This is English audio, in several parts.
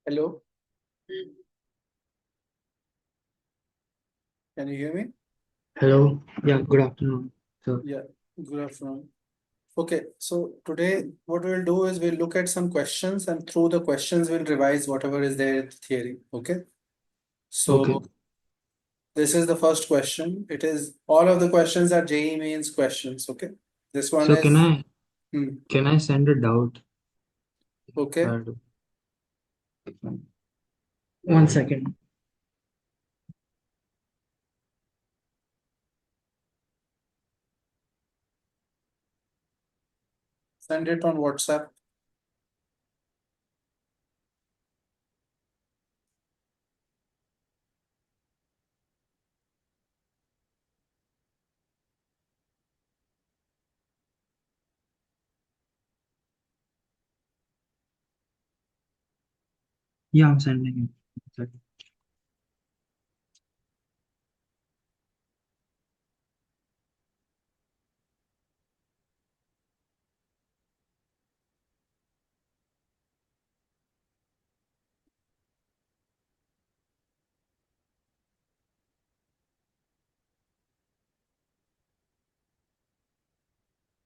Hello, can you hear me? Hello. Yeah, good afternoon, sir. Yeah, good afternoon. Okay, so today what we'll do is we'll look at some questions and through the questions we'll revise whatever is there in the theory. Okay, Okay. so this is the first question. It is all of the questions are JEE mains questions. Okay, this one So can is I hmm, can I send a doubt? okay. Uh, 1 second. Send it on WhatsApp. Yeah, I'm sending it. 1 second.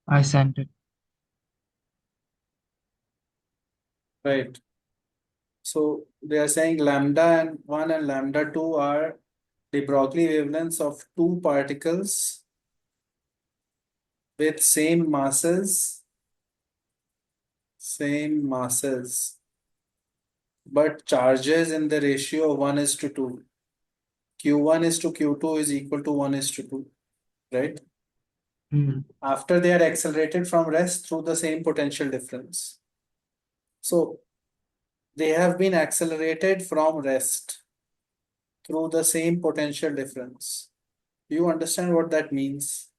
I sent it. Right. So they are saying lambda and 1 and lambda 2 are the Broglie wavelengths of two particles with same masses, but charges in the ratio of 1 is to 2. Q1 is to Q2 is equal to 1 is to 2, right? Hmm. After they are accelerated from rest through the same potential difference. So they have been accelerated from rest through the same potential difference. Do you understand what that means?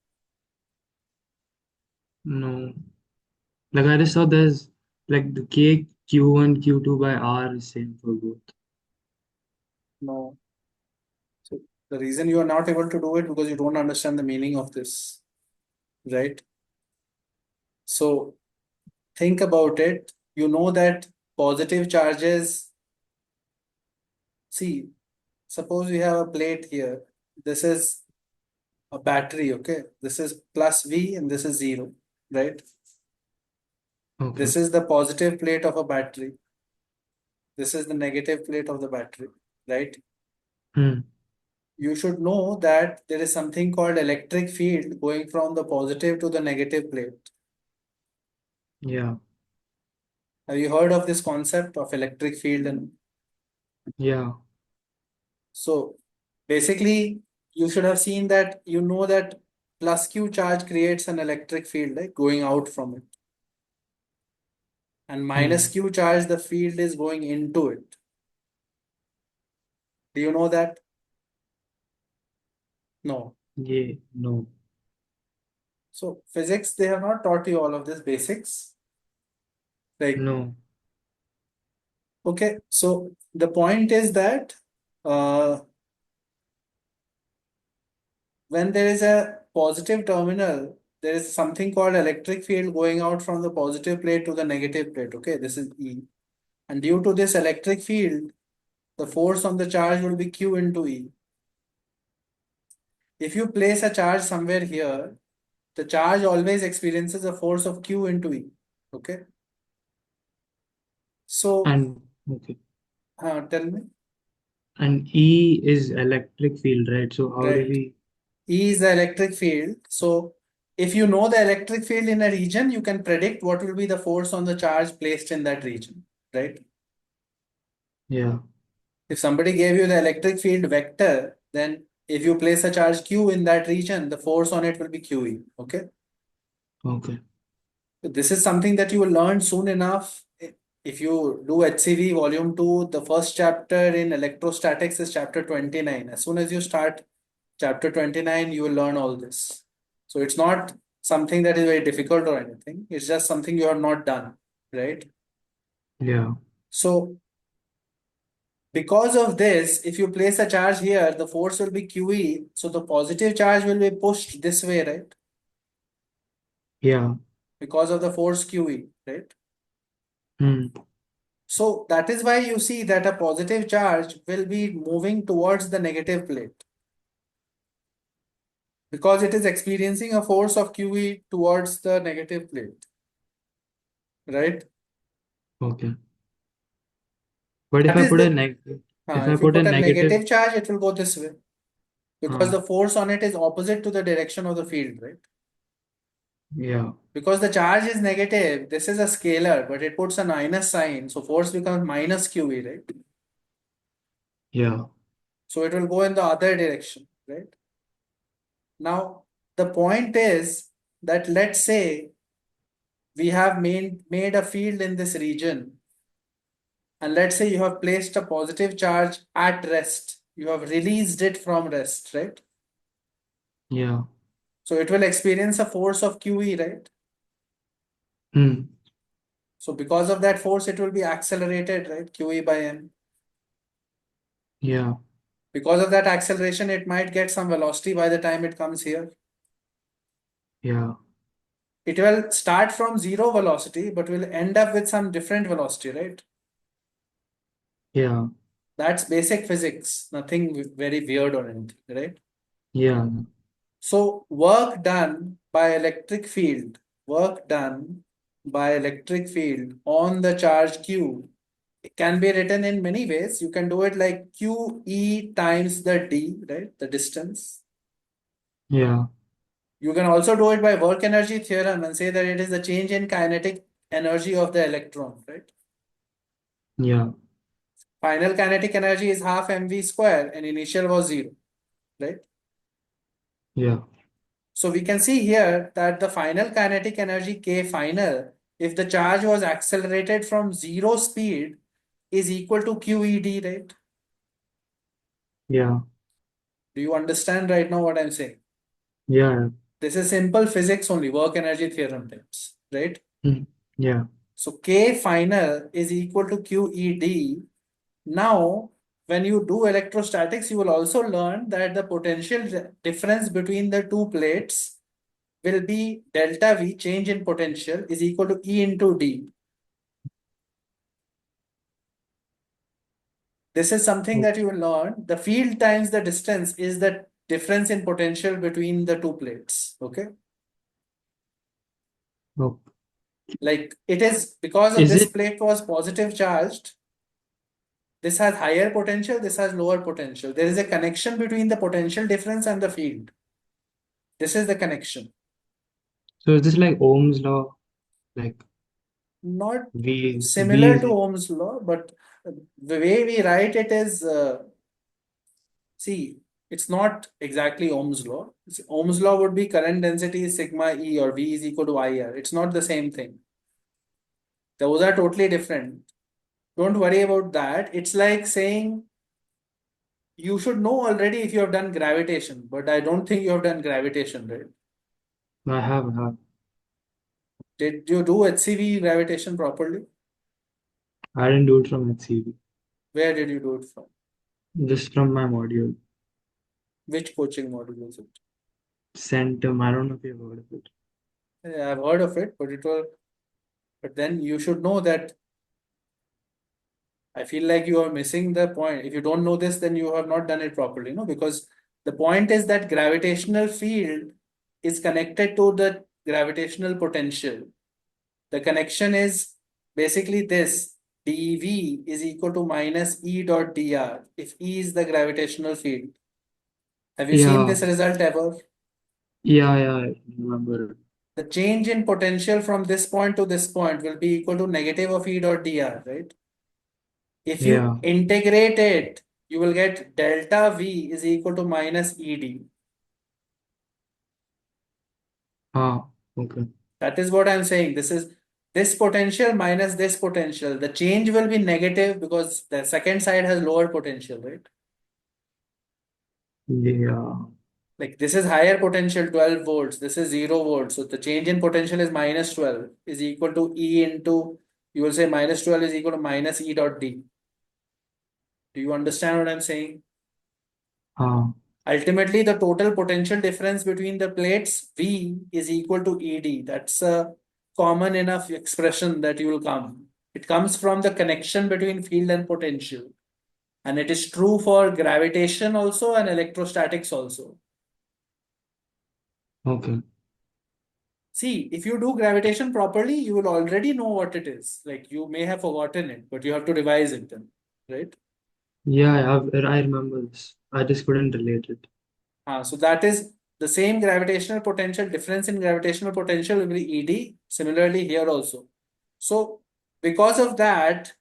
No. Like I just saw there's like the K Q1 Q2 by R is same for both. No. So the reason you are not able to do it because you don't understand the meaning of this, right? So think about it. You know that positive charges, see, suppose we have a plate here. This is a battery, okay? This is plus V and this is 0, right? Okay. This is the positive plate of a battery. This is the negative plate of the battery, right? Hmm. You should know that there is something called electric field going from the positive to the negative plate. Yeah. Have you heard of this concept of electric field? And Yeah. so basically, you should have seen that you know that plus Q charge creates an electric field, like going out from it. And minus Hmm. Q charge, the field is going into it. Do you know that? No. Yeah. No. So physics, they have not taught you all of this basics. Like, No. okay, so the point is that uh, when there is a positive terminal, there is something called electric field going out from the positive plate to the negative plate. Okay, this is E. And due to this electric field, the force on the charge will be Q into E. If you place a charge somewhere here, the charge always experiences a force of Q into E. Okay. So, And okay. tell me. And E is electric field, right? So how do Right. we? E is the electric field. So, if you know the electric field in a region, you can predict what will be the force on the charge placed in that region. Right. Yeah. If somebody gave you the electric field vector, then if you place a charge Q in that region, the force on it will be QE. Okay. Okay. So this is something that you will learn soon enough. If you do HCV volume 2, the first chapter in electrostatics is chapter 29. As soon as you start chapter 29, you will learn all this. So it's not something that is very difficult or anything. It's just something you have not done, right? Yeah. So because of this, if you place a charge here, the force will be QE. So the positive charge will be pushed this way, right? Yeah. Because of the force QE, right? Hmm. So that is why you see that a positive charge will be moving towards the negative plate because it is experiencing a force of QE towards the negative plate, right? Okay. But That is the if I if you put a put a negative, negative charge, it will go this way because uh, the force on it is opposite to the direction of the field, right? yeah, Because the charge is negative, this is a scalar, but it puts a minus sign, so force becomes minus QE, right? yeah, So it will go in the other direction, right? Now, the point is that let's say we have made a field in this region, and let's say you have placed a positive charge at rest. You have released it from rest, right? yeah. So it will experience a force of QE, right? Hmm. So because of that force, it will be accelerated, right? QE by m. Yeah, Because of that acceleration, it might get some velocity by the time it comes here. yeah, It will start from zero velocity, but will end up with some different velocity, right? yeah, That's basic physics, nothing very weird or anything, right? yeah, So work done by electric field on the charge Q, it can be written in many ways. You can do it like QE times the D, right? The distance. yeah, You can also do it by work energy theorem and say that it is the change in kinetic energy of the electron, right? yeah, Final kinetic energy is half mv square and initial was zero, right? yeah, So we can see here that the final kinetic energy K final, if the charge was accelerated from zero speed, is equal to QED, right? yeah, Do you understand right now what I'm saying? yeah. This is simple physics only, work energy theorem types, right? Hmm. Yeah, So K final is equal to QED. Now, when you do electrostatics, you will also learn that the potential difference between the two plates will be delta V, change in potential, is equal to E into D. This is something o- that you will learn. The field times the distance is the difference in potential between the two plates. Okay. o- Like it is because of is this it plate was positive charged. This has higher potential. This has lower potential. There is a connection between the potential difference and the field. This is the connection. so? Is this like Ohm's law? Like Not V similar is to Ohm's law, but the way we write it is see, it's not exactly Ohm's law. Ohm's law would be current density is sigma E or V is equal to IR. It's not the same thing. Those are totally different. Don't worry about that. It's like saying you should know already if you have done gravitation, but I don't think you have done gravitation, right? I have. Did you do HCV gravitation properly? I didn't do it from HCV, Where did you do it from? just from my module. Which coaching module was it? Centum. I don't know if you've heard of it. Yeah, I've heard of it, but then you should know that I feel like you are missing the point. If you don't know this, then you have not done it properly, no? Because the point is that gravitational field is connected to the gravitational potential. The connection is basically this: dV is equal to minus E dot dr if E is the gravitational field. Have you seen Yeah, this result ever? yeah. I remember. The change in potential from this point to this point will be equal to negative of E dot dr, right? If you Yeah. integrate it, you will get delta V is equal to minus ED. Ah, okay. That is what I'm saying. This is this potential minus this potential. The change will be negative because the second side has lower potential, right? Yeah. Like this is higher potential 12 volts. This is 0 volts. So the change in potential is minus 12 is equal to E into, you will say minus 12 is equal to minus E dot D. Do you understand what I'm saying? Ah, Ultimately, the total potential difference between the plates V is equal to ED. That's a common enough expression that you will come. It comes from the connection between field and potential. And it is true for gravitation also and electrostatics also. Okay. See, if you do gravitation properly, you will already know what it is. Like you may have forgotten it, but you have to revise it then, right? Yeah, I remember this. I just couldn't relate it. So that is the same gravitational potential. Difference in gravitational potential will be ED. Similarly here also. So because of that,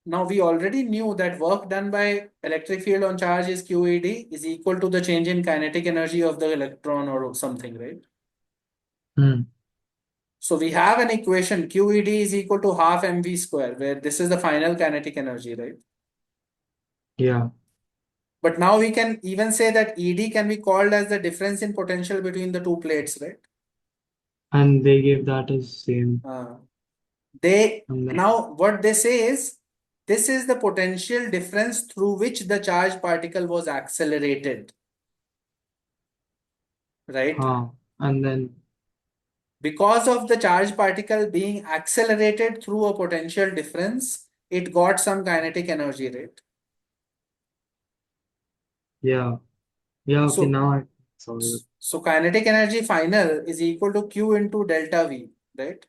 now we already knew that work done by electric field on charge is QED is equal to the change in kinetic energy of the electron or something, right? Hmm. So we have an equation QED is equal to half mv square, where this is the final kinetic energy, right? Yeah. But now we can even say that ED can be called as the difference in potential between the two plates, right? And they gave that as same. Uh, they And then, now what they say is this is the potential difference through which the charged particle was accelerated, right? and then, Because of the charged particle being accelerated through a potential difference, it got some kinetic energy, right? yeah. Yeah, okay, So now I saw it. So kinetic energy final is equal to Q into delta V, right?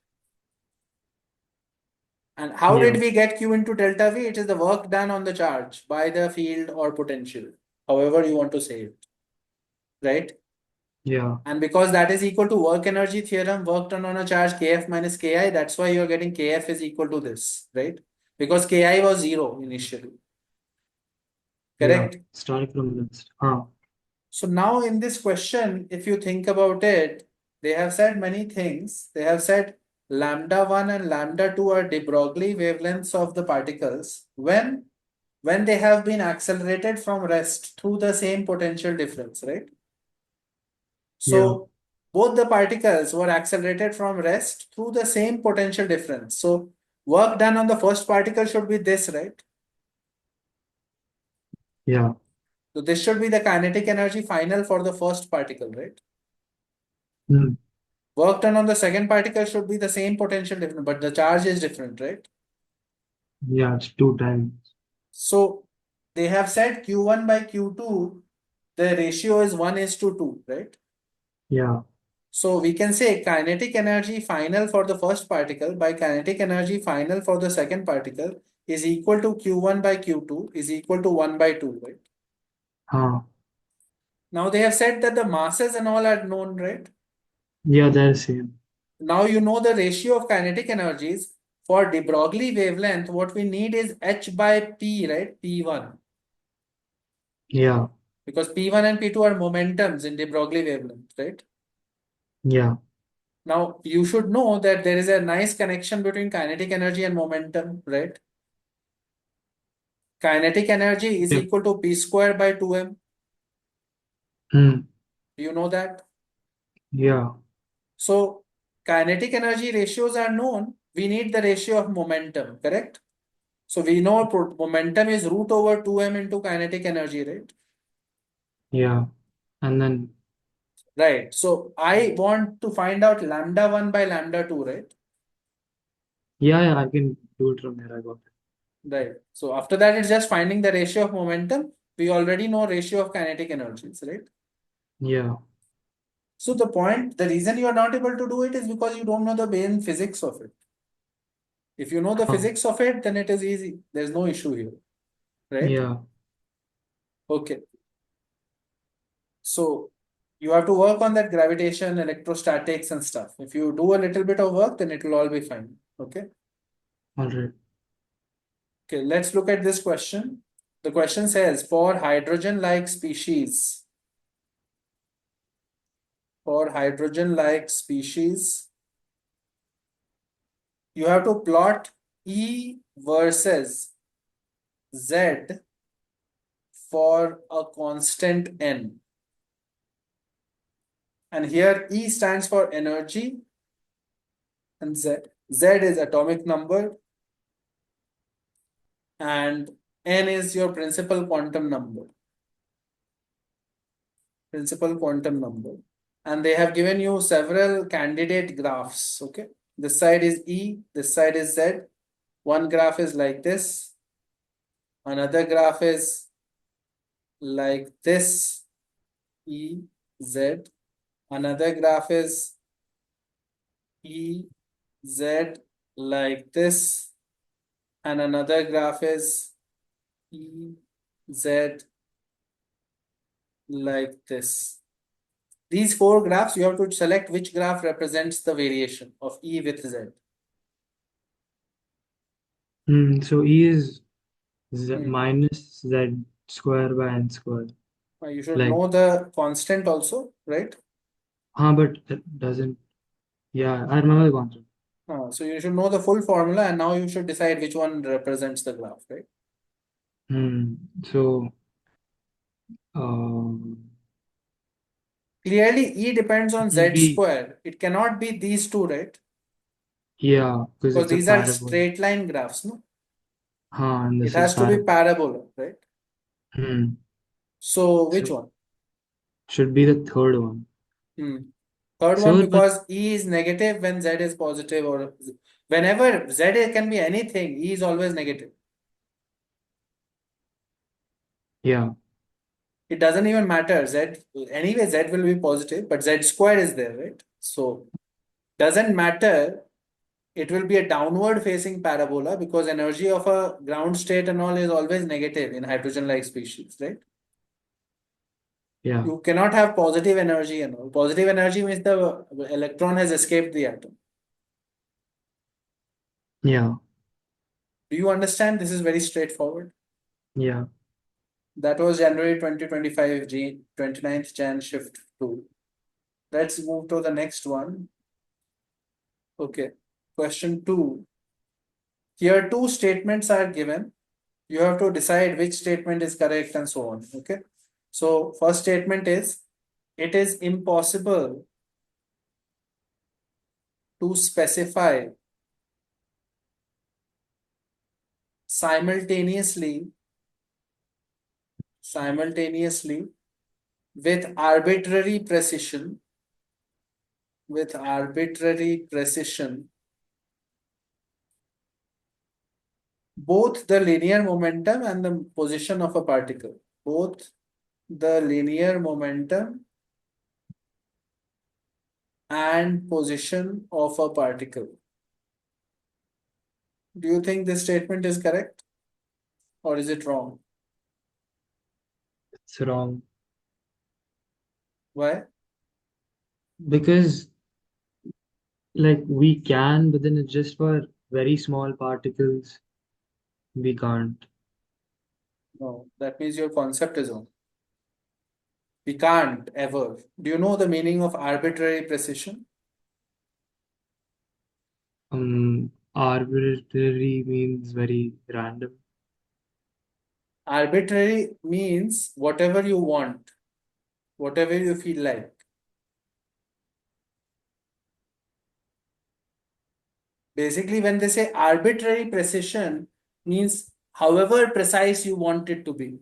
And how did Yeah, we get Q into delta V? It is the work done on the charge by the field or potential, however you want to say it, right? yeah, And because that is equal to work energy theorem, work done on a charge Kf minus Ki, that's why you're getting Kf is equal to this, right? Because Ki was zero initially, yeah. correct? Start from this. So now in this question, if you think about it, they have said many things. They have said lambda 1 and lambda 2 are de Broglie wavelengths of the particles when they have been accelerated from rest through the same potential difference, right? Yeah, So both the particles were accelerated from rest through the same potential difference. So work done on the first particle should be this, right? yeah. So this should be the kinetic energy final for the first particle, right? Hmm. Work done on the second particle should be the same potential difference, but the charge is different, right? Yeah, it's two times. So they have said Q1 by Q2, the ratio is 1 is to 2, right? Yeah, So we can say kinetic energy final for the first particle by kinetic energy final for the second particle is equal to Q1 by Q2 is equal to 1 by 2, right? huh. Now they have said that the masses and all are known, right? Yeah, they're same. Now you know the ratio of kinetic energies. For de Broglie wavelength, what we need is h by p, right? P1. Yeah, Because P1 and P2 are momentums in de Broglie wavelength, right? yeah. Now you should know that there is a nice connection between kinetic energy and momentum, right? Kinetic energy is Yeah. equal to P square by 2m. Hmm. Do you know that? Yeah, So kinetic energy ratios are known. We need the ratio of momentum, correct? So we know momentum is root over 2m into kinetic energy, right? yeah. And then, Right. So I want to find out lambda 1 by lambda 2, right? yeah, yeah, I can do it from here. I got it. Right. So after that, it's just finding the ratio of momentum. We already know ratio of kinetic energies, right? Yeah, So the reason you are not able to do it is because you don't know the main physics of it. If you know the huh. physics of it, then it is easy. There's no issue here, right? Yeah, Okay. So you have to work on that gravitation, electrostatics and stuff. If you do a little bit of work, then it will all be fine. Okay. all right. Okay, let's look at this question. The question says for hydrogen-like species, you have to plot E versus Z for a constant N. And here E stands for energy and Z is atomic number and N is your principal quantum number. Principal quantum number. And they have given you several candidate graphs. Okay. This side is E, this side is Z. One graph is like this. Another graph is like this, E, Z. Another graph is E, Z like this. And another graph is E, Z like this. These four graphs, you have to select which graph represents the variation of E with Z. So E is Hmm. minus Z square by N square. You should Like, know the constant also, right? but it doesn't. Yeah, I remember the concept. So you should know the full formula, and now you should decide which one represents the graph, right? So, um, Clearly, E depends it on will Z be, square. It cannot be these two, right? yeah, because Because it's a these are parabola. straight line graphs, no? And It this is has to be parabola. parabola, right? Hmm. So which So one? should be the third one. Hmm. Third one, Sure, but because E is negative when Z is positive, or whenever Z can be anything, E is always negative. yeah, It doesn't even matter. Anyway, Z will be positive, but Z square is there, right? So doesn't matter. It will be a downward facing parabola because energy of a ground state and all is always negative in hydrogen like species, right? yeah, You cannot have positive energy and all. Positive energy means the electron has escaped the atom. yeah, Do you understand? This is very straightforward. yeah. That was January 2025, 29th Jan shift 2. Let's move to the next one. Okay. Question 2. Here two statements are given. You have to decide which statement is correct and so on. Okay. So first statement is, it is impossible to specify simultaneously simultaneously with arbitrary precision both the linear momentum and the position of a particle. Both the linear momentum and position of a particle. Do you think this statement is correct or is it wrong? It's wrong Why? because like we can, but then it's just for very small particles. We can't. No, that means your concept is wrong. We can't ever. Do you know the meaning of arbitrary precision? Arbitrary means very random. Arbitrary means whatever you want, whatever you feel like. Basically, when they say arbitrary precision, means however precise you want it to be.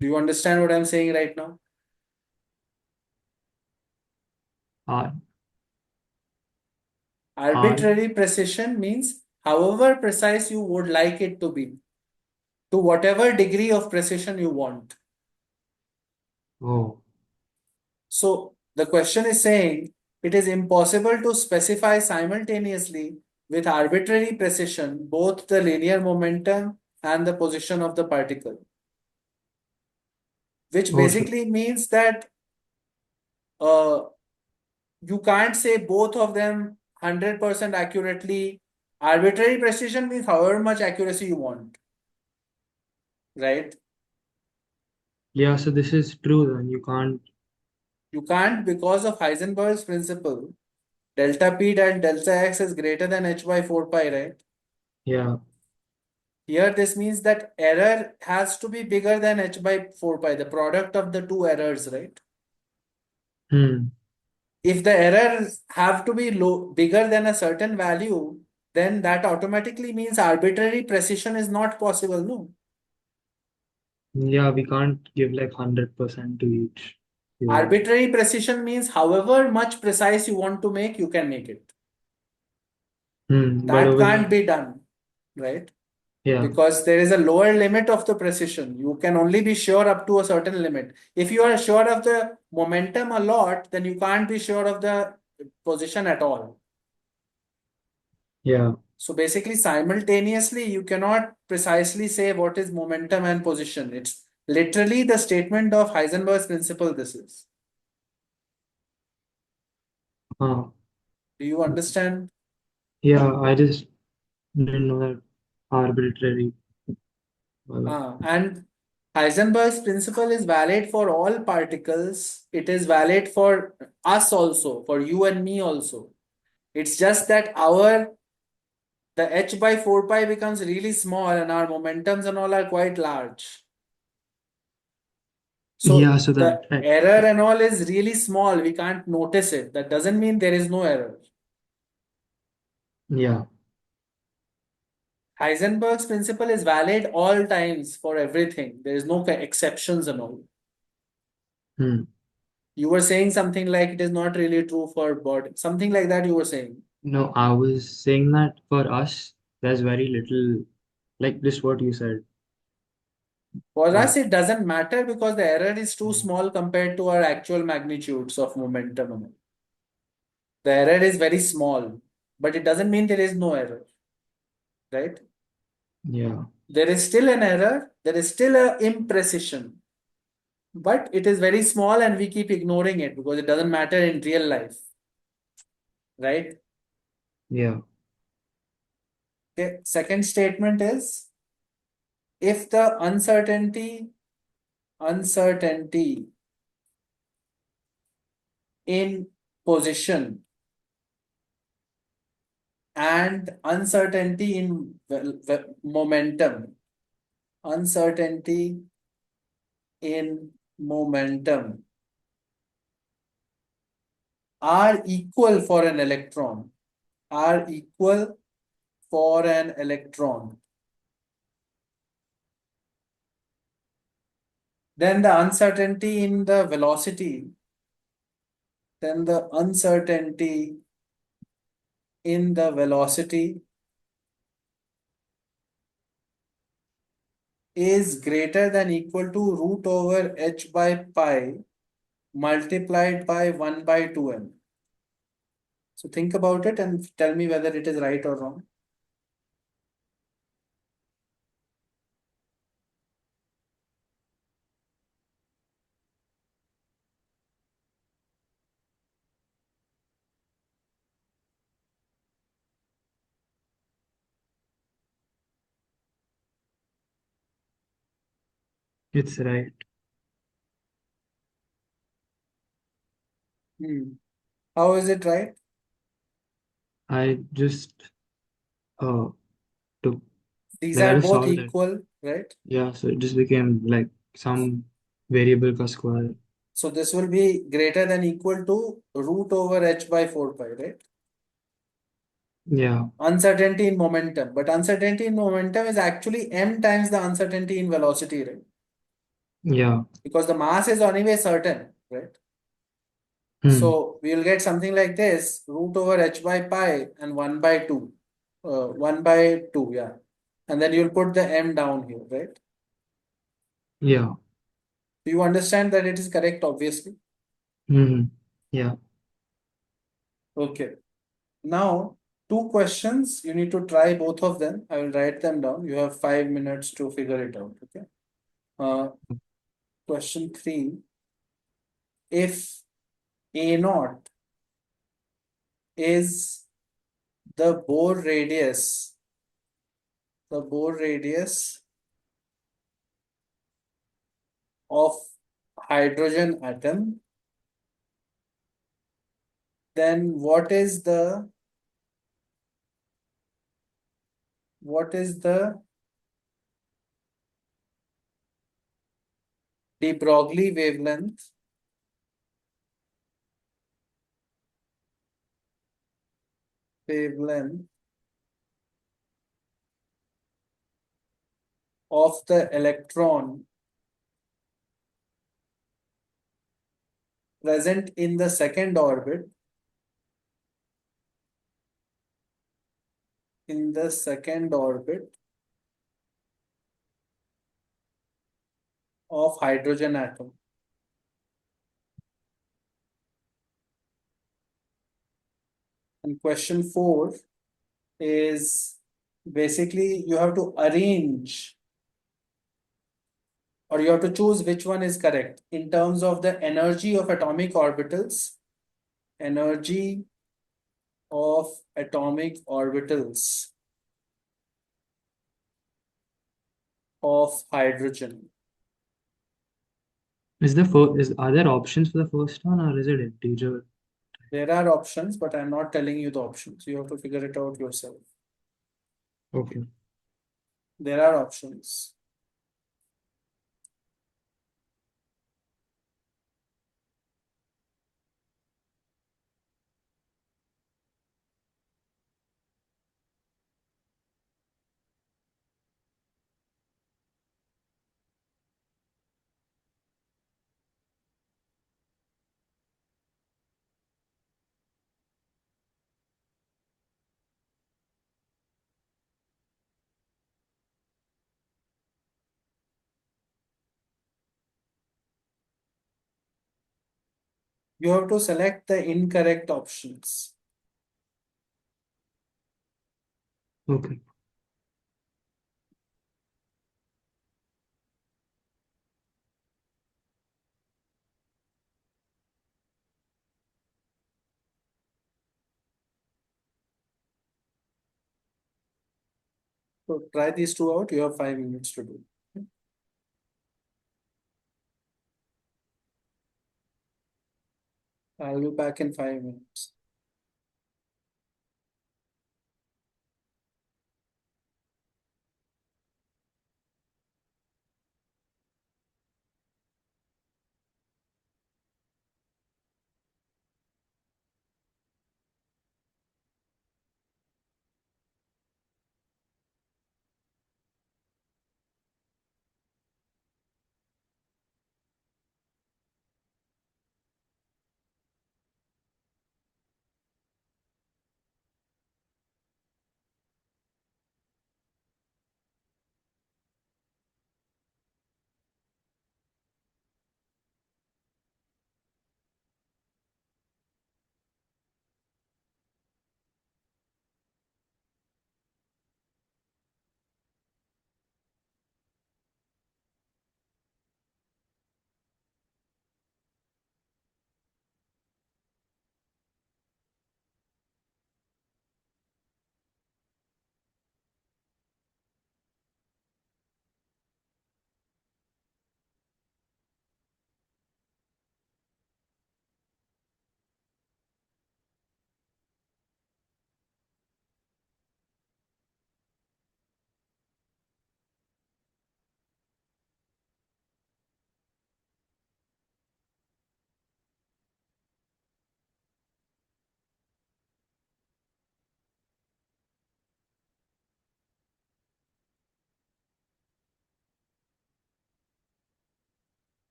Do you understand what I'm saying right now? Ar ar Arbitrary precision means however precise you would like it to be, to whatever degree of precision you want. Oh, So the question is saying it is impossible to specify simultaneously with arbitrary precision both the linear momentum and the position of the particle, which oh, so basically means that uh, you can't say both of them 100% accurately. Arbitrary precision means however much accuracy you want, right? yeah. So this is true then. You can't. You can't because of Heisenberg's principle. Delta P and delta X is greater than h by 4 pi, right? Yeah. Here this means that error has to be bigger than h by 4 pi, the product of the two errors, right? Hmm. If the errors have to be bigger than a certain value, then that automatically means arbitrary precision is not possible, no? Yeah, we can't give like 100% to each. Yeah. Arbitrary precision means however much precise you want to make, you can make it. But That over can't here, be done, right? yeah, Because there is a lower limit of the precision. You can only be sure up to a certain limit. If you are sure of the momentum a lot, then you can't be sure of the position at all. yeah, So basically, simultaneously, you cannot precisely say what is momentum and position. It's literally the statement of Heisenberg's principle, this is. uh, Do you understand? yeah, I just didn't know that arbitrary. And Heisenberg's principle is valid for all particles. It is valid for us also, for you and me also. It's just that the h by 4 pi becomes really small and our momentums and all are quite large. Yeah, So so the that, error and all is really small. We can't notice it. That doesn't mean there is no error. yeah, Heisenberg's principle is valid all times for everything. There is no exceptions and all. hmm. You were saying something like it is not really true for body. Something like that you were saying. No, I was saying that for us, there's very little, like just what you said. For Like, us, it doesn't matter because the error is too yeah, small compared to our actual magnitudes of momentum. The error is very small, but it doesn't mean there is no error, right? yeah, There is still an error, there is still a imprecision, but it is very small and we keep ignoring it because it doesn't matter in real life, right? yeah, Okay. Second statement is if the uncertainty in position and uncertainty in momentum, uncertainty in momentum are equal for an electron, are equal for an electron, then the uncertainty in the velocity, then the uncertainty in the velocity is greater than equal to root over h by pi multiplied by 1 by 2m. So think about it and tell me whether it is right or wrong. it's right. Hmm. How is it right? I just uh took These like I are just both solved it. equal, right? Yeah, so it just became like some variable for square. So this will be greater than equal to root over h by 4 pi, right? Yeah, Uncertainty in momentum. But uncertainty in momentum is actually m times the uncertainty in velocity, right? yeah, Because the mass is anyway certain, right? hmm. So we will get something like this, root over h by pi and 1 by 2. 1 by 2, yeah. And then you'll put the m down here, right? Yeah, Do you understand that it is correct, obviously? hmm. Yeah, Okay. Now, two questions. You need to try both of them. I will write them down. You have 5 minutes to figure it out. Okay. Uh, question three. If A naught is the Bohr radius of hydrogen atom, then what is the de Broglie wavelength of the electron present in the second orbit in the second orbit of hydrogen atom. And question 4 is basically you have to arrange, or you have to choose which one is correct in terms of the energy of atomic orbitals. Energy of atomic orbitals of hydrogen. Are there options for the first one, or is it integer? There are options, but I'm not telling you the options. You have to figure it out yourself. Okay. There are options. You have to select the incorrect options. Okay. So try these two out. You have 5 minutes to do. I'll be back in 5 minutes.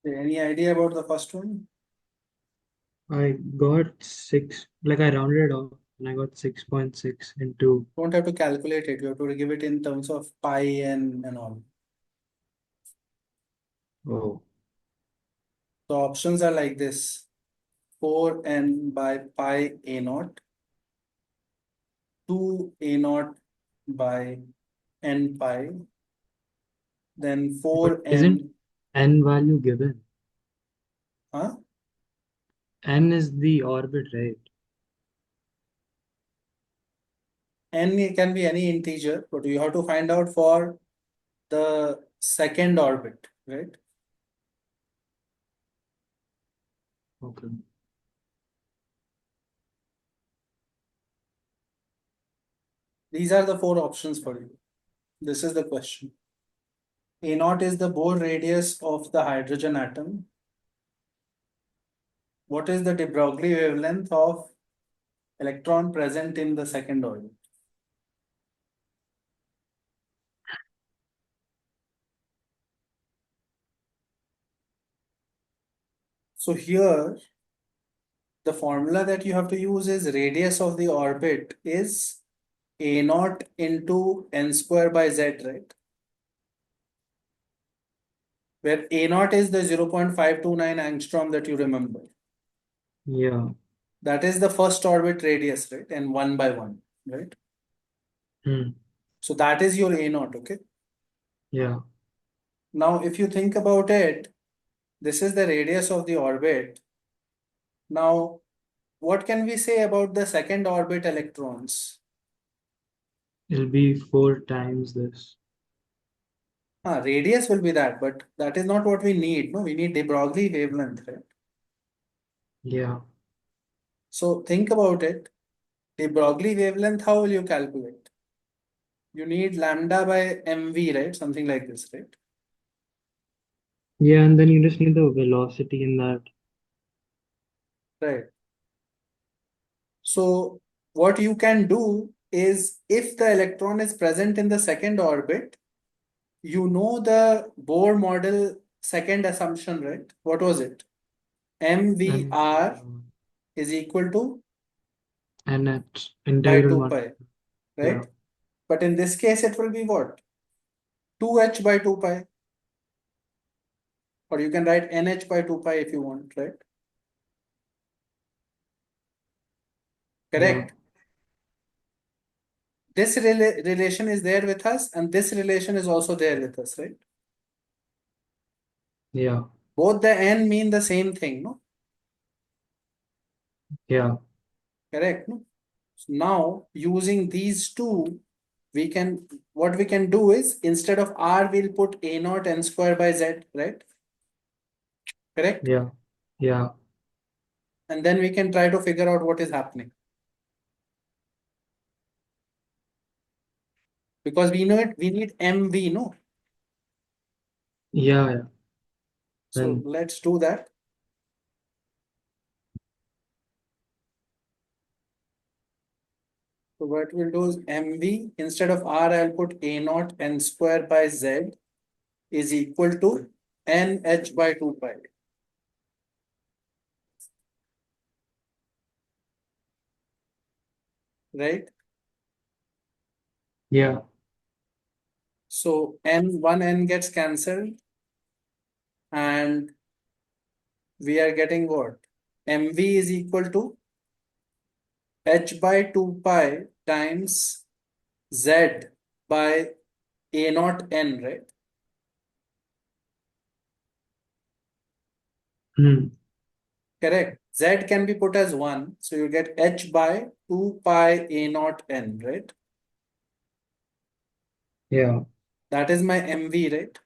Any idea about the first one? I got 6, like I rounded it off and I got 6.6 into. Don't have to calculate it. You have to give it in terms of pi and all. Oh, The options are like this: 4n by pi a naught, 2 a naught by n pi, then but isn't 4n. n value given? Huh? N is the orbit, right? N can be any integer, but you have to find out for the second orbit, right? Okay. These are the four options for you. This is the question. A naught is the Bohr radius of the hydrogen atom. What is the de Broglie wavelength of electron present in the second orbit? So here, the formula that you have to use is radius of the orbit is a naught into n square by z, right? Where a naught is the 0.529 angstrom that you remember. Yeah. That is the first orbit radius, right? And one by one, right? Hmm. So that is your a naught, okay? Yeah. Now, if you think about it, this is the radius of the orbit. Now, what can we say about the second orbit electrons? It'll be 4 times this. Radius will be that, but that is not what we need. No, we need de Broglie wavelength, right? Yeah. So think about it. The Broglie wavelength, how will you calculate? You need lambda by mv, right? Something like this, right? Yeah, and then you just need the velocity in that. Right. So what you can do is if the electron is present in the second orbit, you know the Bohr model second assumption, right? What was it? And mvr is equal to and it's by integral 2 1. pi, Yeah. right? But in this case, it will be what? 2h by 2 pi. Or you can write nh by 2 pi if you want, right? Yeah. Correct. This relation is there with us, and this relation is also there with us, right? Yeah. Both the n mean the same thing, no? Yeah. Correct, no? So now, using these two, we can, what we can do is, instead of r, we'll put a naught n square by z, right? Correct? Yeah. Yeah. And then we can try to figure out what is happening. Because we know it, we need mv, no? Yeah. Yeah. So Then let's do that. So what we'll do is mv, instead of r, I'll put a naught n square by z is equal to nh by 2 pi, right? yeah. So one n gets cancelled and we are getting what? mv is equal to h by 2 pi times z by a naught n, right? Hmm. Correct. Z can be put as 1. So you get h by 2 pi a naught n, right? Yeah. That is my mv, right?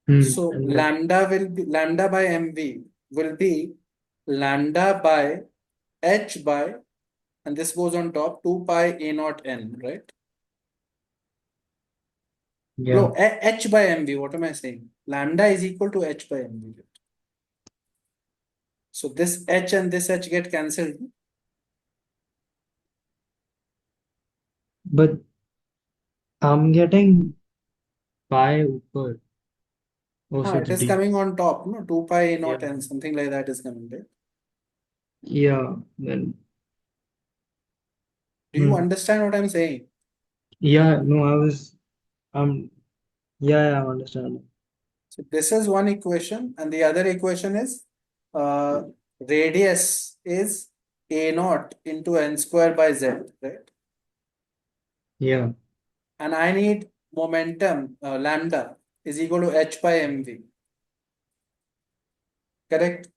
Hmm. So And then lambda will be lambda by mv will be lambda by h by, and this goes on top, 2 pi a naught n, right? yeah. No, h by mv, what am I saying? Lambda is equal to h by mv. So this h and this h get cancelled. But I'm getting pi upper. Also It the is D. coming on top, no? 2 pi a Yeah. naught n, something like that is coming, right? Yeah. Then. Do you Hmm. understand what I'm saying? Yeah. No, I was. Yeah. Yeah, I understand. So this is one equation, and the other equation is uh, radius is a naught into n square by z, right? Yeah. And I need momentum lambda is equal to h by mv, correct?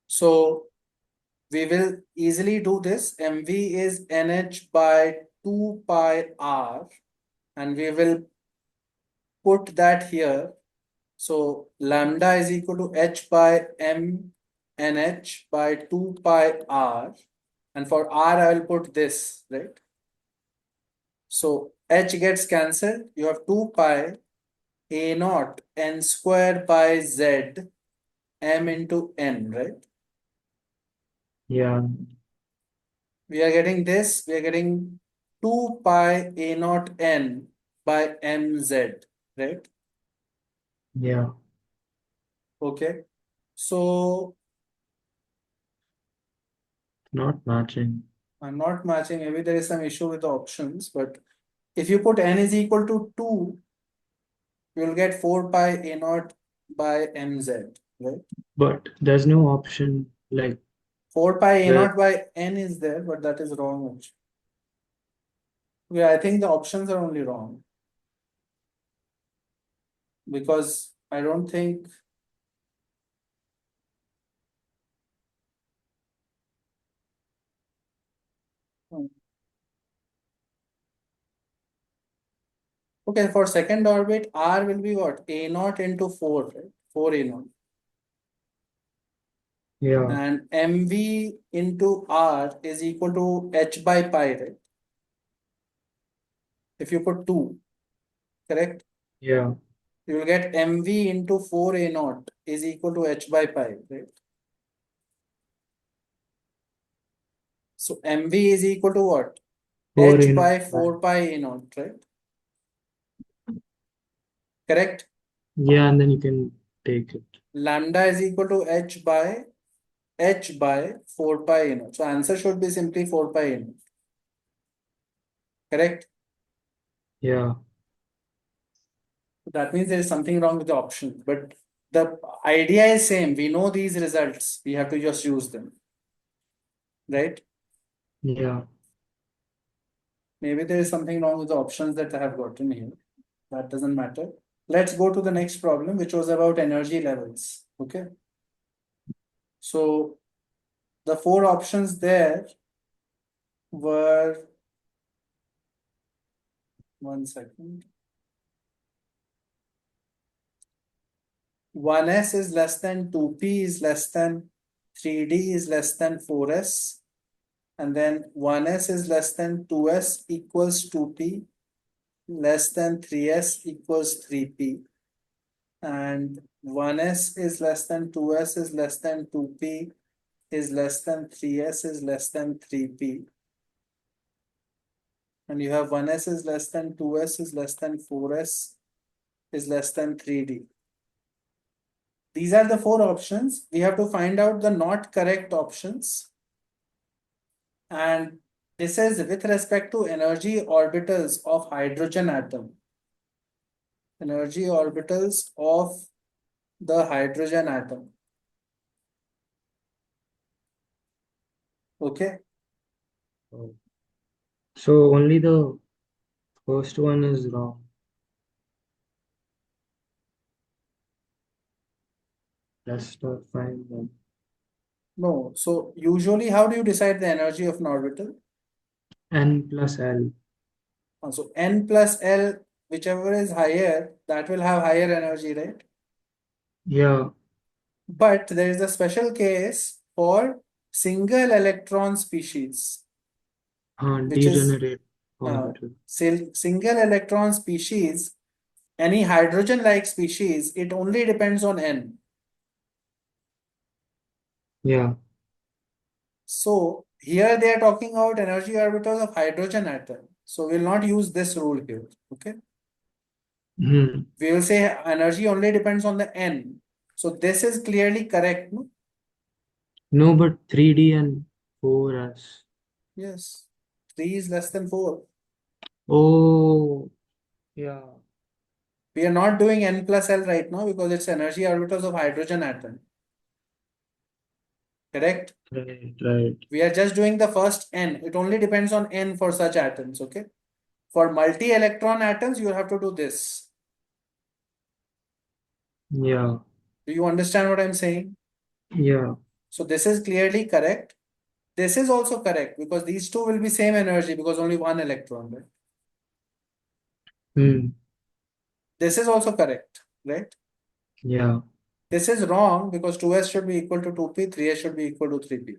So we will easily do this. Mv is nh by 2 pi r, and we will put that here. So lambda is equal to h by m nh by 2 pi r, and for r I will put this, right? So h gets cancelled. You have 2 pi a naught n square by z m into n, right? Yeah. We are getting this. We are getting 2 pi a naught n by mz, right? Yeah. Okay. So Not matching. I'm not matching. Maybe there is some issue with the options, but if you put n is equal to 2, you will get 4 pi a naught by mz, right? But there's no option like 4 pi a where. naught by n is there, but that is wrong actually. Yeah, I think the options are only wrong because I don't think. Okay, for second orbit, r will be what? A naught into 4, right? 4 a naught. Yeah. And mv into r is equal to h by pi, right? If you put 2, correct? Yeah. You will get mv into 4 a naught is equal to h by pi, right? So mv is equal to what? 4 H in by by. 4 pi a naught, right? Correct? Yeah, and then you can take it. Lambda is equal to h by 4 pi a naught. So answer should be simply 4 pi a naught. Correct? Yeah. That means there is something wrong with the option. But the idea is same. We know these results. We have to just use them. Right? Yeah. Maybe there is something wrong with the options that I have gotten here. That doesn't matter. Let's go to the next problem, which was about energy levels. Okay. So the four options there were, one second. 1s is less than 2p is less than 3d is less than 4s, and then 1s is less than 2s equals 2p, less than 3s equals 3p, and 1s is less than 2s is less than 2p is less than 3s is less than 3p, and you have 1s is less than 2s is less than 4s is less than 3d. These are the four options. We have to find out the not correct options. And this is with respect to energy orbitals of hydrogen atom. Energy orbitals of the hydrogen atom. Okay. Oh. So only the first one is wrong. Rest are fine then. No. So usually how do you decide the energy of an orbital? N plus L. So n plus L, whichever is higher, that will have higher energy, right? Yeah. But there is a special case for single electron species, which is Degenerate uh, orbital. single electron species, any hydrogen-like species, it only depends on n. Yeah. So here they are talking about energy orbitals of hydrogen atom. So we'll not use this rule here. Okay. Hmm. We will say energy only depends on the n. So this is clearly correct, no? No, but 3D and 4S. Yes. 3 is less than 4. Oh, yeah. We are not doing n plus L right now because it's energy orbitals of hydrogen atom. Correct? Right, right. We are just doing the first n. It only depends on n for such atoms, okay? For multi-electron atoms, you have to do this. Yeah, Do you understand what I'm saying? yeah. So this is clearly correct. This is also correct because these two will be same energy because only one electron, right? Hmm. This is also correct, right? Yeah. This is wrong because 2s should be equal to 2p, 3s should be equal to 3p.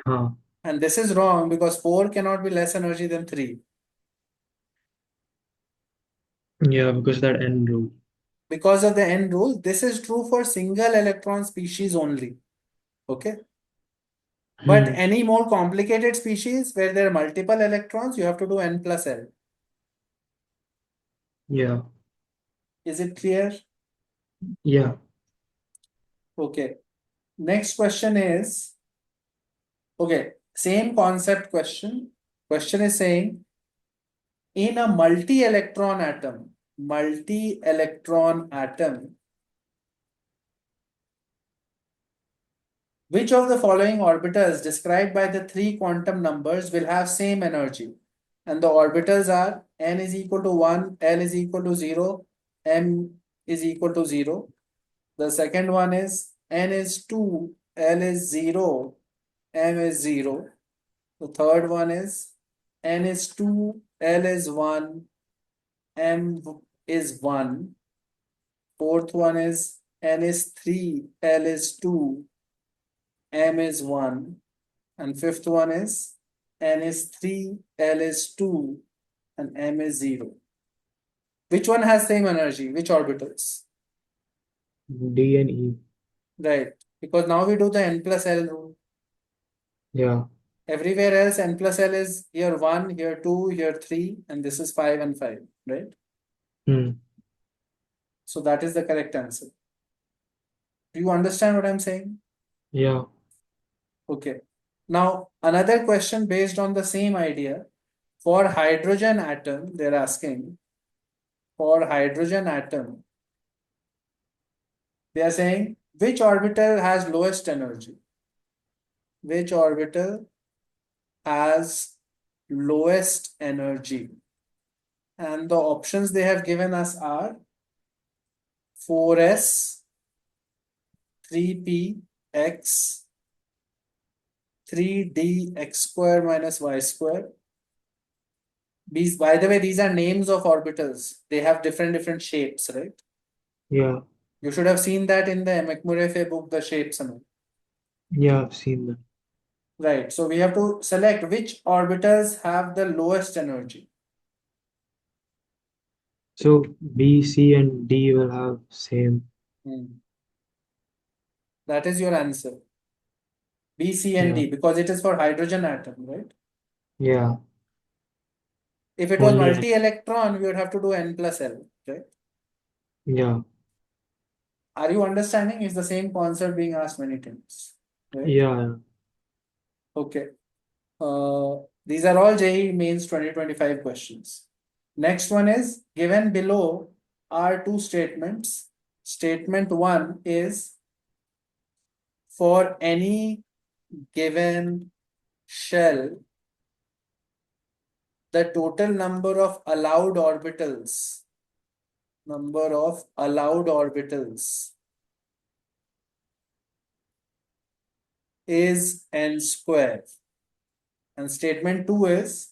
Huh. And this is wrong because 4 cannot be less energy than 3. Yeah, because that N rule. Because of the n rule, this is true for single electron species only. Okay. But Hmm. any more complicated species where there are multiple electrons, you have to do n plus L. Yeah, Is it clear? yeah. Okay. Next question is, okay, same concept question. Question is saying, in a multi-electron atom, which of the following orbitals described by the three quantum numbers will have same energy? And the orbitals are n is equal to 1, L is equal to 0, M is equal to 0. The second one is n is 2, L is 0, M is 0. The third one is n is 2, L is 1, M is 1. Fourth one is n is 3, L is 2, M is 1. And fifth one is n is 3, L is 2, and M is 0. Which one has same energy? Which orbitals? D and E. Right. Because now we do the n plus L rule. Yeah. Everywhere else, n plus L is here 1, here 2, here 3, and this is 5 and 5, right? Hmm. So that is the correct answer. Do you understand what I'm saying? Yeah. Okay. Now, another question based on the same idea. For hydrogen atom, they're asking, for hydrogen atom, they are saying, which orbital has lowest energy? Which orbital has lowest energy? And the options they have given us are 4s, 3p, x, 3d x square minus y square. These, by the way, these are names of orbitals. They have different shapes, right? Yeah. You should have seen that in the McMurray book, the shapes and all. Yeah, I've seen that. Right. So we have to select which orbitals have the lowest energy. So B, C, and D will have same. Hmm. That is your answer. B, C, and Yeah. D, because it is for hydrogen atom, right? Yeah. If it was Only N. multi-electron, we would have to do n plus L, right? Yeah. Are you understanding? It's the same concept being asked many times, right? Yeah. Okay. These are all JEE mains 2025 questions. Next one is, given below are two statements. Statement one is, for any given shell, the total number of allowed orbitals is n square. And statement two is,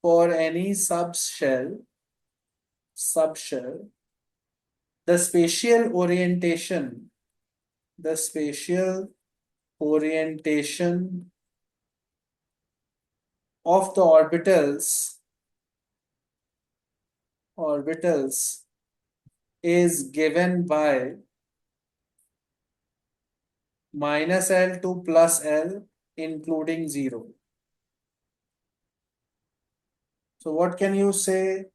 for any subshell, the spatial orientation of the orbitals is given by minus L to plus L, including 0. So what can you say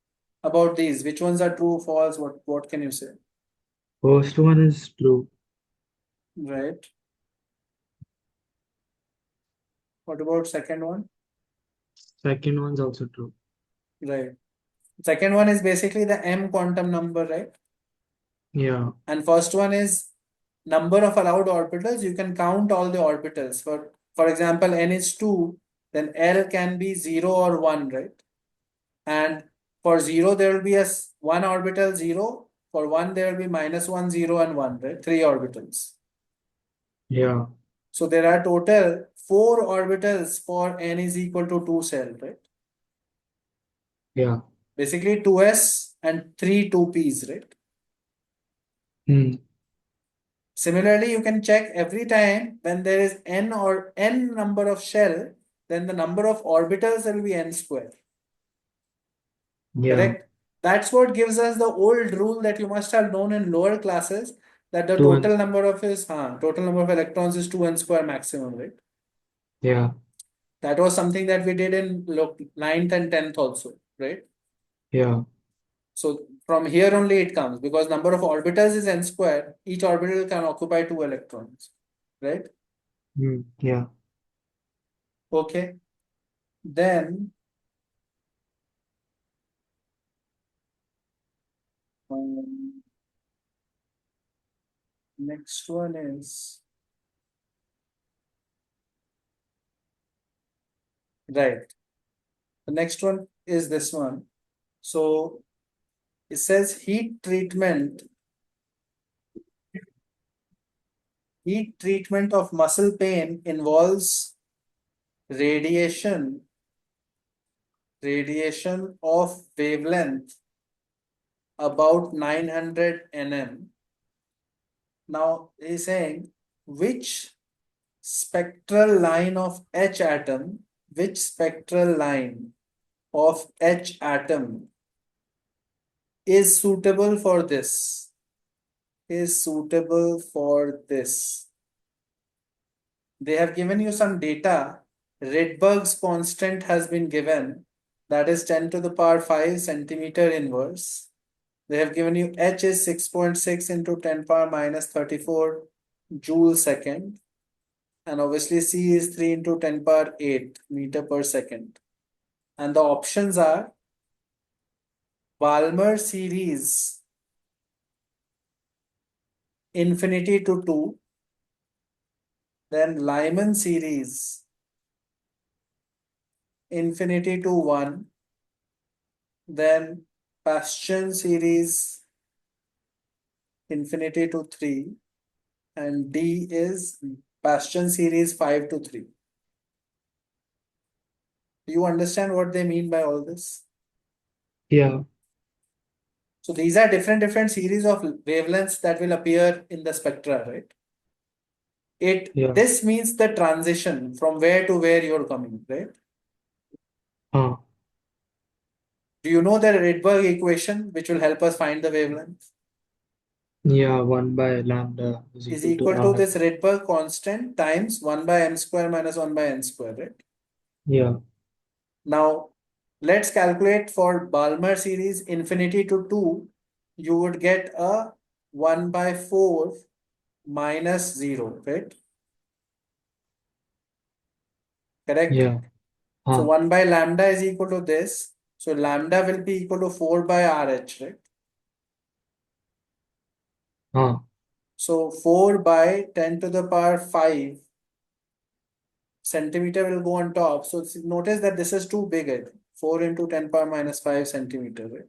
about these? Which ones are true, false? What can you say? First one is true. Right. What about second one? Second one's also true. Right. Second one is basically the M quantum number, right? Yeah. And first one is number of allowed orbitals. You can count all the orbitals. For example, n is 2, then L can be 0 or 1, right? And for 0, there will be one orbital 0. For 1, there will be -1, 0, and 1, right? 3 orbitals. Yeah. So there are total 4 orbitals for n is equal to 2 cell, right? Yeah. Basically 2s and 3 2p's, right? Hmm. Similarly, you can check every time when there is n or n number of shell, then the number of orbitals will be n square. Yeah. Correct? That's what gives us the old rule that you must have known in lower classes, that the 2 and total number of total number of electrons is 2n square maximum, right? yeah. That was something that we did in ninth and 10th also, right? Yeah. So from here only it comes, because number of orbitals is n square. Each orbital can occupy 2 electrons, right? Hmm. Yeah. Okay. Then um, next one is right. The next one is this one. So it says heat treatment of muscle pain involves radiation of wavelength about 900 nm. Now he's saying which spectral line of H atom, which spectral line of H atom is suitable for this, is suitable for this. They have given you some data. Rydberg's constant has been given, that is 10 to the power 5 centimeter inverse. They have given you H is 6.6 into 10 power minus 34 joule second. And obviously C is 3 into 10 power 8 meter per second. And the options are Balmer series infinity to 2, then Lyman series infinity to 1, then Bastian series infinity to 3, and D is Bastian series 5 to 3. Do you understand what they mean by all this? Yeah. So these are different series of wavelengths that will appear in the spectra, right? Yeah. This means the transition from where to where you're coming, right? Huh. Do you know the Rydberg equation which will help us find the wavelength? Yeah. 1 by lambda is Is equal to equal to r. this Rydberg constant times 1 by m square minus 1 by n square, right? Yeah. Now, let's calculate for Balmer series infinity to 2. You would get a 1 by 4 minus 0, right? Correct? Yeah. So Huh. 1 by lambda is equal to this. So lambda will be equal to 4 by RH, right? Huh. So 4 by 10 to the power 5 centimeter will go on top. So notice that this is too big, I think. 4 into 10 power minus 5 centimeter, right?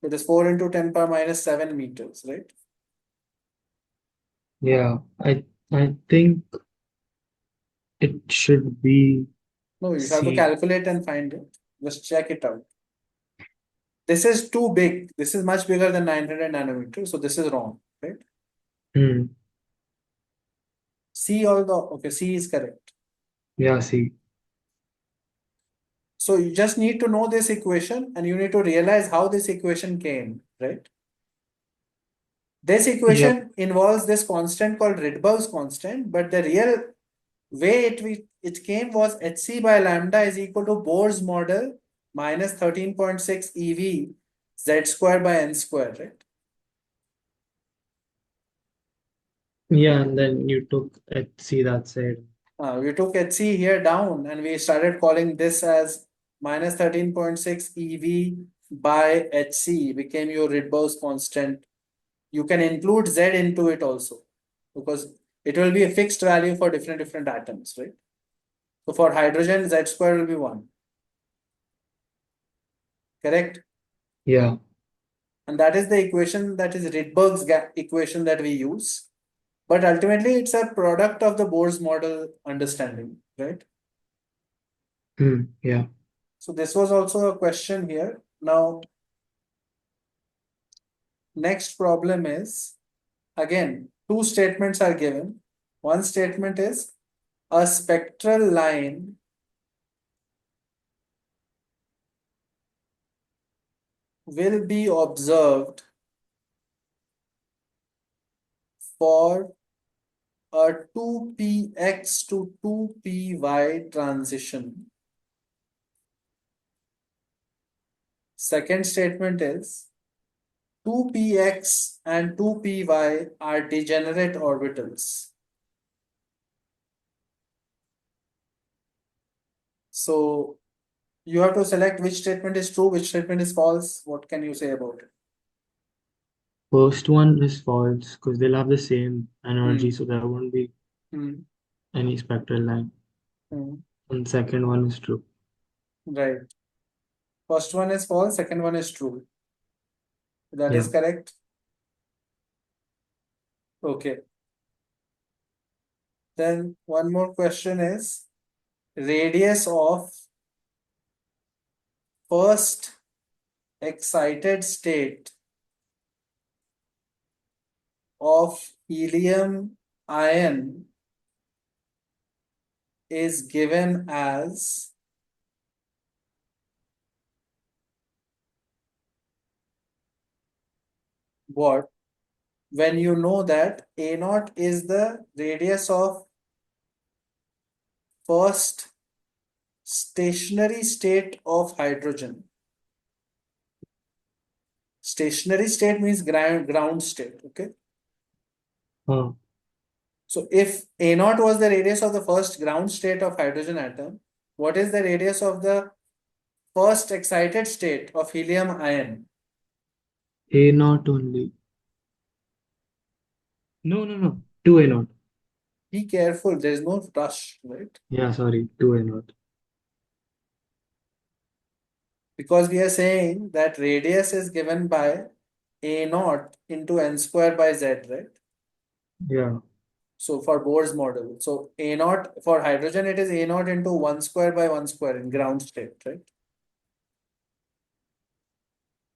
It is 4 into 10 power minus 7 meters, right? Yeah. I think it should be No, you have to C. calculate and find it. Just check it out. This is too big. This is much bigger than 900 nanometers. So this is wrong, right? Hmm. C okay, C is correct. Yeah. C. So you just need to know this equation and you need to realize how this equation came, right? This Yep. equation involves this constant called Rydberg's constant, but the real way it came was Hc by lambda is equal to Bohr's model minus 13.6 eV Z square by N square, right? Yeah, and then you took HC that side. We took HC here down and we started calling this as minus 13.6 EV by HC became your Rydberg's constant. You can include Z into it also because it will be a fixed value for different atoms, right? So for hydrogen, Z square will be 1, correct? Yeah. And that is the equation, that is Rydberg's equation that we use. But ultimately, it's a product of the Bohr's model understanding, right? Yeah. So this was also a question here. Now, next problem is, again, two statements are given. One statement is a spectral line will be observed for a 2px to 2py transition. Second statement is 2px and 2py are degenerate orbitals. So you have to select which statement is true, which statement is false. What can you say about it? First one is false because they'll have the same energy, Hmm. so there won't be Hmm. any spectral line. Hmm. And second one is true. Right. First one is false, second one is true. That Yeah. is correct. Okay. Then one more question is radius of first excited state of helium ion is given as what? When you know that A naught is the radius of first stationary state of hydrogen. Stationary state means ground state, okay? Oh, So if A naught was the radius of the first ground state of hydrogen atom, what is the radius of the first excited state of helium ion? A naught only. No, no, no. 2 A naught. Be careful, there is no rush, right? Yeah, sorry. 2 A naught. Because we are saying that radius is given by A naught into n square by z, right? Yeah. So for Bohr's model, so A naught for hydrogen, it is A naught into 1 square by 1 square in ground state, right?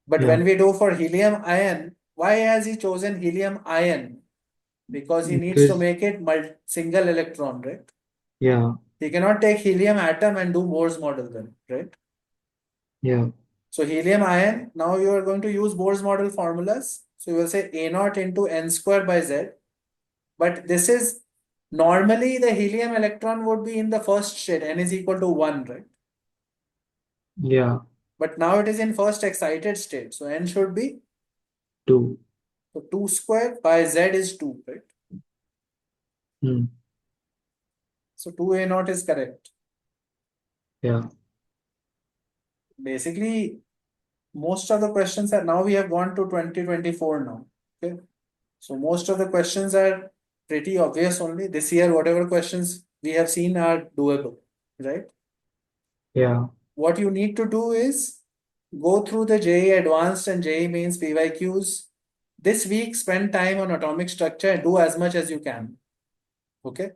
But Yeah. when we do for helium ion, why has he chosen helium ion? Because he needs to Because, make it single electron, right? yeah. He cannot take helium atom and do Bohr's model then, right? Yeah. So helium ion, now you are going to use Bohr's model formulas. So you will say A naught into n square by z. But this is normally the helium electron would be in the first state, n is equal to 1, right? Yeah. But now it is in first excited state. So n should be 2. so 2 square by z is 2, right? Hmm. So 2A naught is correct. Yeah. Basically, most of the questions are now we have gone to 2024 now. Okay. So most of the questions are pretty obvious only. This year, whatever questions we have seen are doable, right? Yeah. What you need to do is go through the JEE Advanced and JEE Mains PYQs. This week, spend time on atomic structure and do as much as you can. Okay.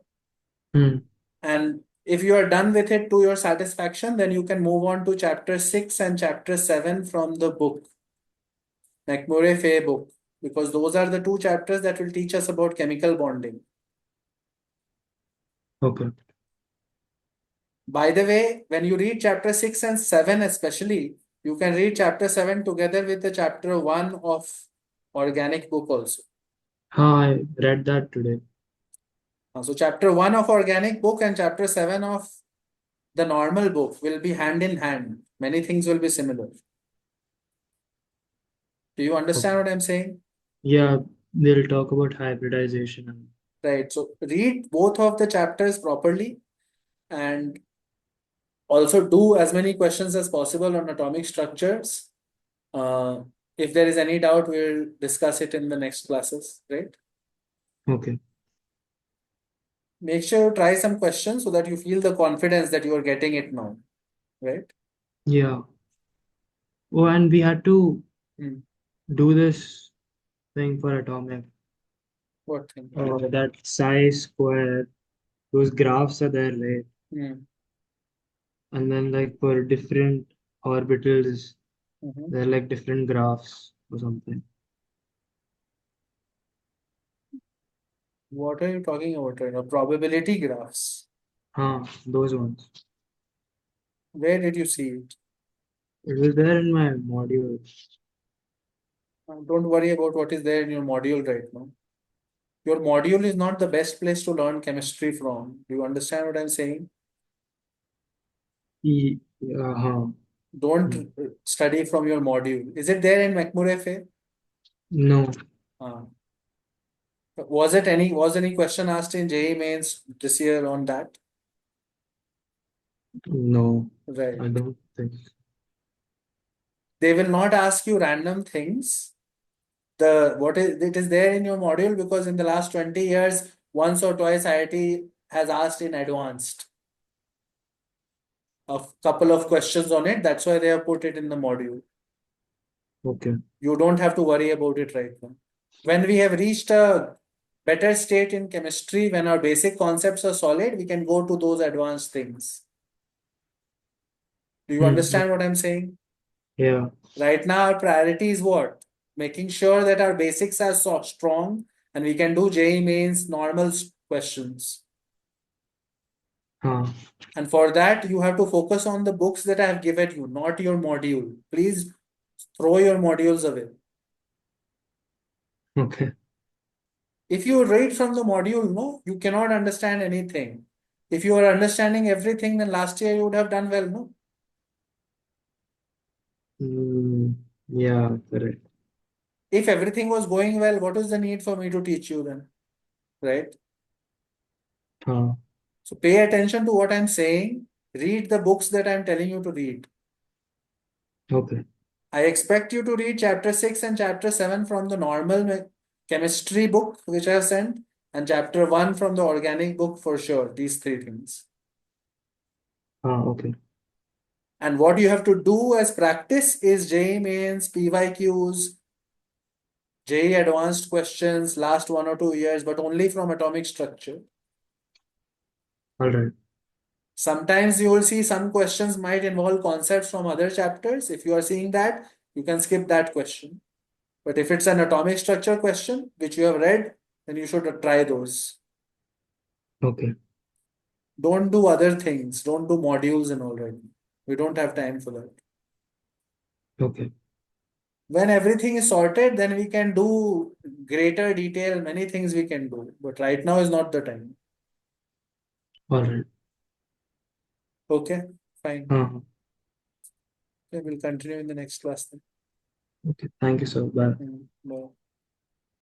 Hmm. And if you are done with it to your satisfaction, then you can move on to chapter 6 and chapter 7 from the book, McMurray-Fay book, because those are the two chapters that will teach us about chemical bonding. Okay. By the way, when you read chapter 6 and 7 especially, you can read chapter 7 together with the chapter 1 of organic book also. I read that today. So chapter 1 of organic book and chapter 7 of the normal book will be hand in hand. Many things will be similar. Do you understand Okay. what I'm saying? Yeah, they'll talk about hybridization and Right. So read both of the chapters properly and also do as many questions as possible on atomic structures. Uh, if there is any doubt, we'll discuss it in the next classes, right? okay. Make sure you try some questions so that you feel the confidence that you are getting it now, right? Yeah. Oh, and we had to Hmm. do this thing for atomic. What thing? That psi square, those graphs are there, right? Hmm. And then like for different orbitals, Mhm. they're like different graphs or something. What are you talking about right now? Probability graphs. Those ones. Where did you see it? It was there in my module. Don't worry about what is there in your module right now. Your module is not the best place to learn chemistry from. Do you understand what I'm saying? Uh-huh. Don't Hmm. study from your module. Is it there in McMurray? No, Was any question asked in JEE mains this year on that? no, I Right. don't think. They will not ask you random things. The what is it is there in your module because in the last 20 years, once or twice IIT has asked in advanced a couple of questions on it. That's why they have put it in the module. Okay. You don't have to worry about it right now. When we have reached a better state in chemistry, when our basic concepts are solid, we can go to those advanced things. Do you understand Okay. what I'm saying? Yeah. Right now, our priority is what? Making sure that our basics are so strong and we can do JEE mains normal questions. Huh. And for that, you have to focus on the books that I have given you, not your module. Please throw your modules away. Okay. If you read from the module, no, you cannot understand anything. If you are understanding everything, then last year you would have done well, no? Mm, yeah, correct. If everything was going well, what is the need for me to teach you then? Right? Huh. So pay attention to what I'm saying. Read the books that I'm telling you to read. Okay. I expect you to read chapter 6 and chapter 7 from the normal chemistry book, which I have sent, and chapter 1 from the organic book for sure. These three things. Okay. And what you have to do as practice is JEE mains, PYQs, JEE advanced questions, last 1 or 2 years, but only from atomic structure. All right. Sometimes you will see some questions might involve concepts from other chapters. If you are seeing that, you can skip that question. But if it's an atomic structure question, which you have read, then you should try those. Okay. Don't do other things. Don't do modules and all right. We don't have time for that. Okay. When everything is sorted, then we can do greater detail, many things we can do. But right now is not the time. All right. Okay, fine. Uh-huh. Okay, we'll continue in the next class then. Okay. Thank you, sir. Bye. Bye.